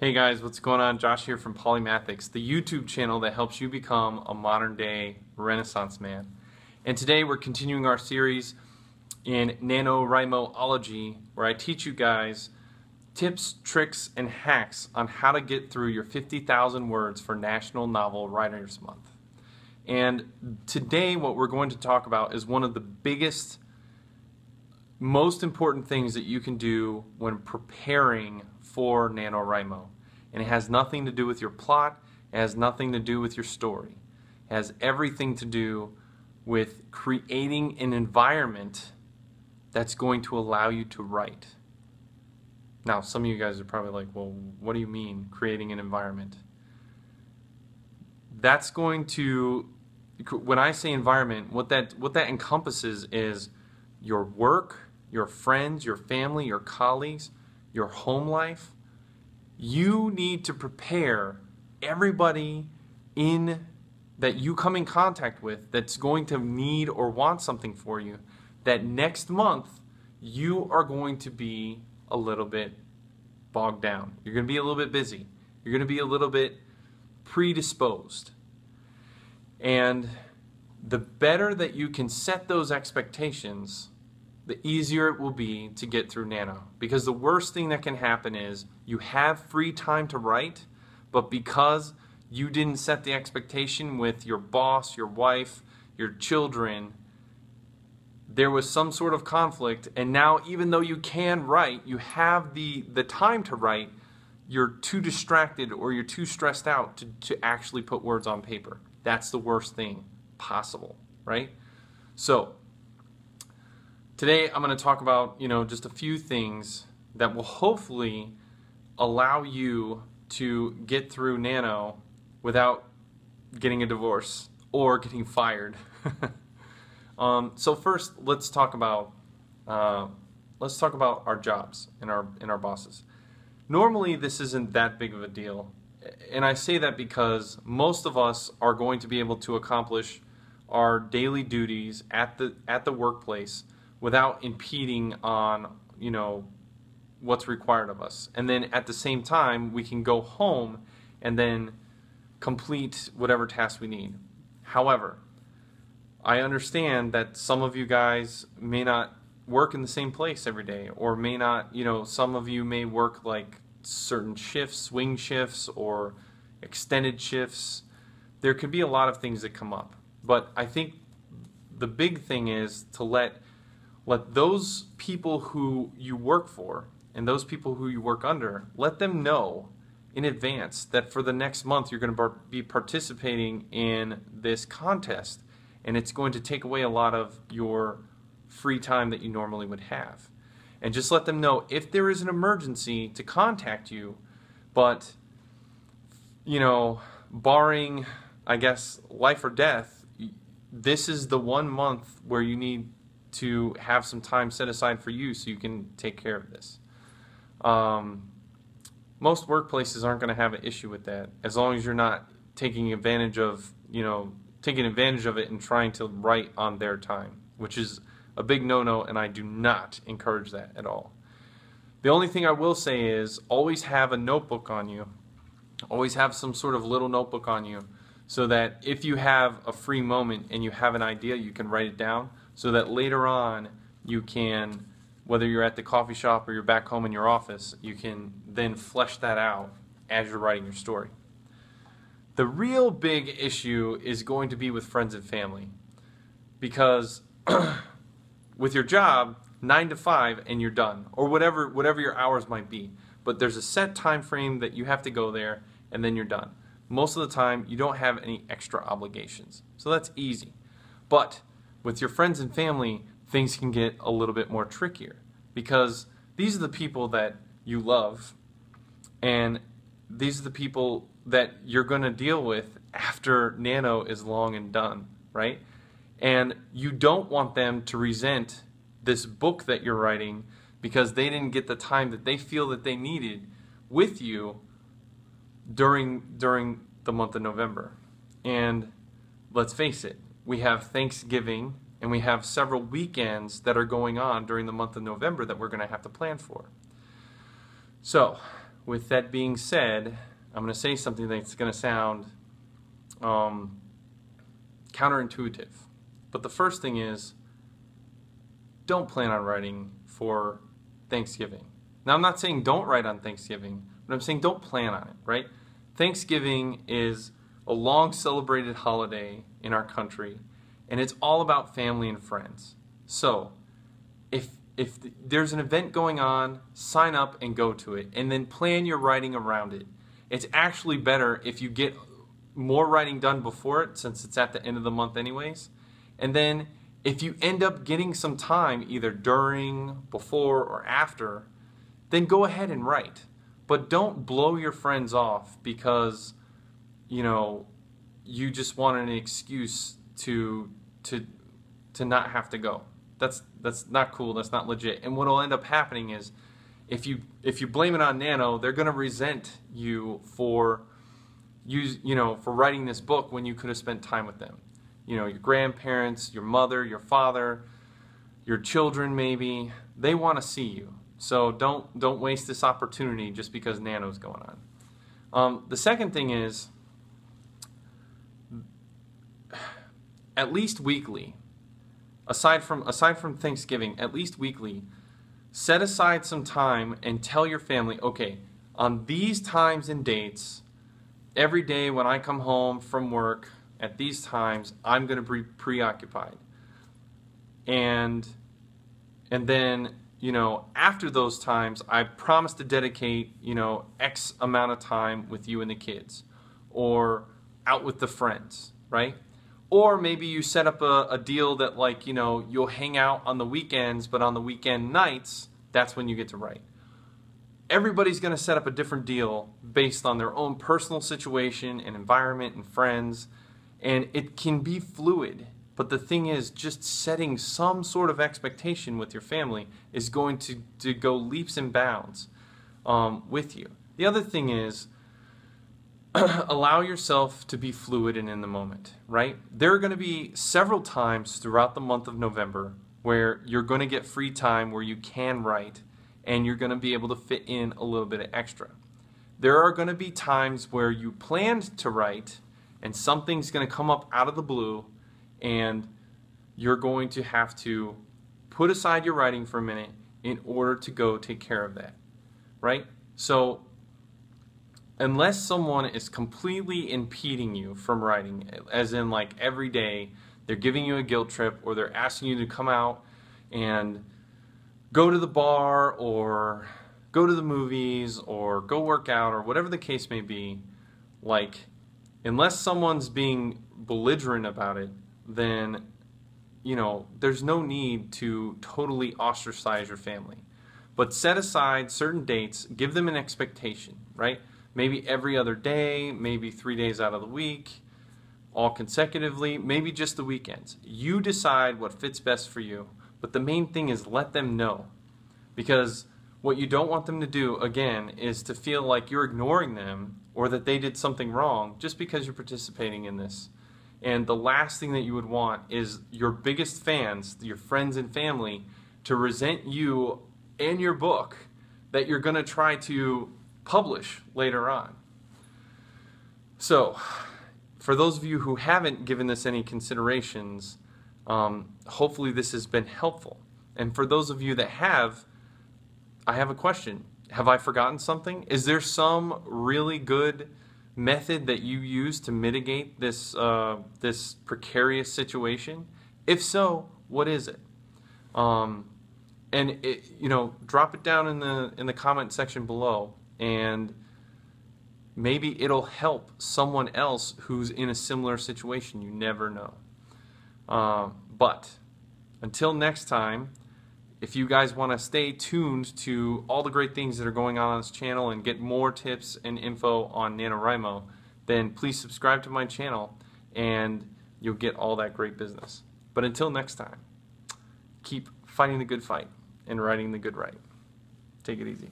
Hey guys, what's going on? Josh here from Polymathics, the YouTube channel that helps you become a modern day Renaissance man. And today we're continuing our series in NaNoWriMology, where I teach you guys tips, tricks, and hacks on how to get through your 50,000 words for National Novel Writers Month. And today what we're going to talk about is one of the biggest, most important things that you can do when preparing for NaNoWriMo. And it has nothing to do with your plot, it has nothing to do with your story. It has everything to do with creating an environment that's going to allow you to write. Now, some of you guys are probably like, well, what do you mean creating an environment? That's going to, when I say environment, what that encompasses is your work, your friends, your family, your colleagues, your home life. You need to prepare everybody that you come in contact with that's going to need or want something for you, that next month you are going to be a little bit bogged down. You're going to be a little bit busy. You're going to be a little bit predisposed. And the better that you can set those expectations, the easier it will be to get through Nano. Because the worst thing that can happen is you have free time to write, but because you didn't set the expectation with your boss, your wife, your children, there was some sort of conflict, and now even though you can write, you have the time to write, you're too distracted or you're too stressed out to actually put words on paper. That's the worst thing possible, right? So today I'm going to talk about, just a few things that will hopefully allow you to get through Nano without getting a divorce or getting fired. So first, let's talk about our jobs and our bosses. Normally, this isn't that big of a deal, and I say that because most of us are going to be able to accomplish our daily duties at the workplace without impeding on, what's required of us. And then at the same time, we can go home and then complete whatever task we need. However, I understand that some of you guys may not work in the same place every day, or may not, some of you may work like certain shifts, swing shifts, or extended shifts. There could be a lot of things that come up. But I think the big thing is to let those people who you work for and those people who you work under, let them know in advance that for the next month you're going to be participating in this contest, and it's going to take away a lot of your free time that you normally would have. And just let them know if there is an emergency to contact you, but barring, I guess, life or death, this is the 1 month where you need to have some time set aside for you so you can take care of this. Most workplaces aren't going to have an issue with that, as long as you're not taking advantage of it and trying to write on their time, which is a big no-no, and I do not encourage that at all. The only thing I will say is always have a notebook on you. Always have some sort of little notebook on you, so that if you have a free moment and you have an idea, you can write it down, so that later on you can, whether you're at the coffee shop or you're back home in your office, you can then flesh that out as you're writing your story. The real big issue is going to be with friends and family, because with your job, 9 to 5 and you're done, or whatever your hours might be, but there's a set time frame that you have to go there and then you're done. Most of the time you don't have any extra obligations, so that's easy. But with your friends and family, things can get a little bit more trickier, because these are the people that you love, and these are the people that you're going to deal with after Nano is long and done, right? And you don't want them to resent this book that you're writing because they didn't get the time that they feel that they needed with you during the month of November. And let's face it, we have Thanksgiving and we have several weekends that are going on during the month of November that we're going to have to plan for. So with that being said, I'm going to say something that's going to sound counterintuitive. But the first thing is, don't plan on writing for Thanksgiving. Now, I'm not saying don't write on Thanksgiving, but I'm saying don't plan on it, right? Thanksgiving is a long celebrated holiday in our country, and it's all about family and friends. So, if there's an event going on, sign up and go to it, and then plan your writing around it. It's actually better if you get more writing done before it, since it's at the end of the month anyways. And then if you end up getting some time either during, before, or after, then go ahead and write. But don't blow your friends off because, you know, you just want an excuse to not have to go. That's not cool. That's not legit. And what will end up happening is, if you blame it on Nano, they're going to resent you for for writing this book when you could have spent time with them. You know, your grandparents, your mother, your father, your children maybe, they want to see you. So don't waste this opportunity just because Nano's going on. The second thing is, at least weekly, aside from Thanksgiving, at least weekly, set aside some time and tell your family, okay, on these times and dates, every day when I come home from work at these times, I'm going to be preoccupied. And then, you know, after those times, I promise to dedicate, you know, X amount of time with you and the kids, or out with the friends, right? Or maybe you set up a deal that, like, you know, you'll hang out on the weekends, but on the weekend nights, that's when you get to write. Everybody's going to set up a different deal based on their own personal situation and environment and friends, and it can be fluid. But the thing is, just setting some sort of expectation with your family is going to go leaps and bounds with you. The other thing is, allow yourself to be fluid and in the moment, right? There are going to be several times throughout the month of November where you're going to get free time where you can write, and you're going to be able to fit in a little bit of extra. There are going to be times where you planned to write and something's going to come up out of the blue, and you're going to have to put aside your writing for a minute in order to go take care of that, right? So unless someone is completely impeding you from writing, as in like every day they're giving you a guilt trip, or they're asking you to come out and go to the bar or go to the movies or go work out or whatever the case may be, like, unless someone's being belligerent about it, then, you know, there's no need to totally ostracize your family. But set aside certain dates, give them an expectation, right? Maybe every other day, maybe 3 days out of the week, all consecutively, maybe just the weekends. You decide what fits best for you, but the main thing is let them know. Because what you don't want them to do, again, is to feel like you're ignoring them or that they did something wrong just because you're participating in this. And the last thing that you would want is your biggest fans, your friends and family, to resent you and your book that you're going to try to publish later on. So, for those of you who haven't given this any considerations, hopefully this has been helpful. And for those of you that have, I have a question. Have I forgotten something? Is there some really good method that you use to mitigate this this precarious situation? If so, what is it? And you know, drop it down in the comment section below, and maybe it'll help someone else who's in a similar situation. You never know. But until next time, if you guys want to stay tuned to all the great things that are going on this channel and get more tips and info on NaNoWriMo, then please subscribe to my channel and you'll get all that great business. But until next time, keep fighting the good fight and writing the good write. Take it easy.